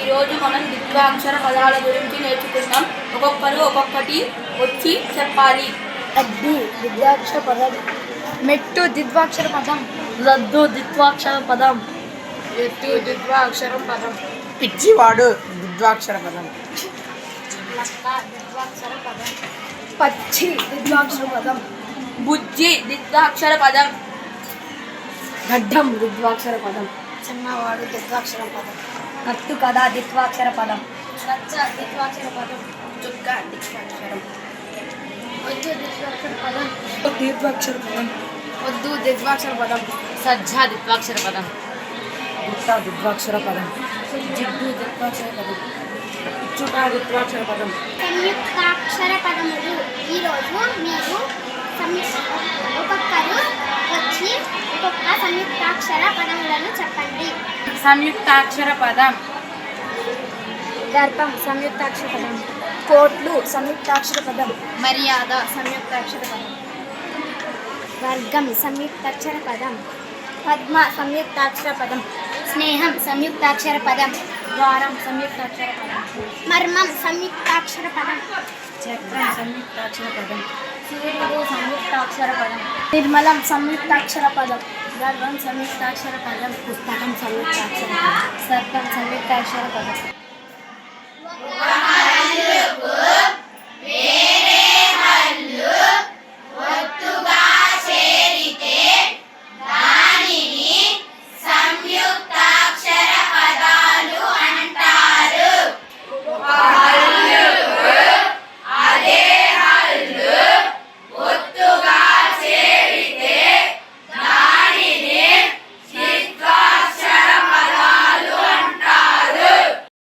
ఈరోజు మనం ద్విత్వాక్షర పదాల గురించి నేర్చుకుందాం. ఒక్కొక్కరు ఒక్కొక్కటి వచ్చి చెప్పాలి. అడ్డి ద్విత్వాక్షర పదం. మెట్టు ద్విత్వాక్షర పదం. లడ్డు ద్విత్వాక్షర పదం. ఎత్తు ద్విత్వాక్షర పదం. పిచ్చివాడు ద్విత్వాక్షర పదం. ద్విత్వాక్షర పదం. పచ్చి ద్విత్వాక్షర పదం. బుజ్జి ద్విత్వాక్షర పదం. గడ్డం ద్విత్వాక్షర పదం. చిన్నవాడు ద్విత్వాక్షర పదం. కట్టు కథ ద్విత్వాక్షర పదం. రచ్చ ద్విత్వాక్షర పదం. చుక్క ద్విత్వాక్షరం. వద్దు ద్విత్వాక్షర పదం. ద్విత్వాక్షర పదం. వద్దు ద్విత్వాక్షర పదం. సజ్జ ద్విత్వాక్షర పదం. గుట్ట ద్విత్వాక్షర పదం. జిడ్డు ద్విత్వాక్షర పదం. చుట ద్విత్వాక్షర పదం. సంయుక్తాక్షర పదములు. ఈరోజు మీరు ఒక్కొక్కరు వచ్చి ఒక్కొక్క సంయుక్తాక్షర పదములను చెప్పండి. సంయుక్తాక్షర పదం. దర్పం సంయుక్తాక్షర పదం. కోట్లు సంయుక్తాక్షర పదం. మర్యాద సంయుక్తాక్షర పదం. వర్గం సంయుక్తాక్షర పదం. పద్మ సంయుక్తాక్షర పదం. స్నేహం సంయుక్తాక్షర పదం. ద్వారం సంయుక్తాక్షర పదం. మర్మం సంయుక్తాక్షర పదం. చక్రం సంయుక్తాక్షర పదం. సూర్యుడు సంయుక్తాక్షర పదం. నిర్మలం సంయుక్తాక్షర పదం. గర్వం సంయుక్తాక్షర పదం. పుస్తకం సంయుక్తాక్షర పదం. సర్పం సంయుక్తాక్షర పదం.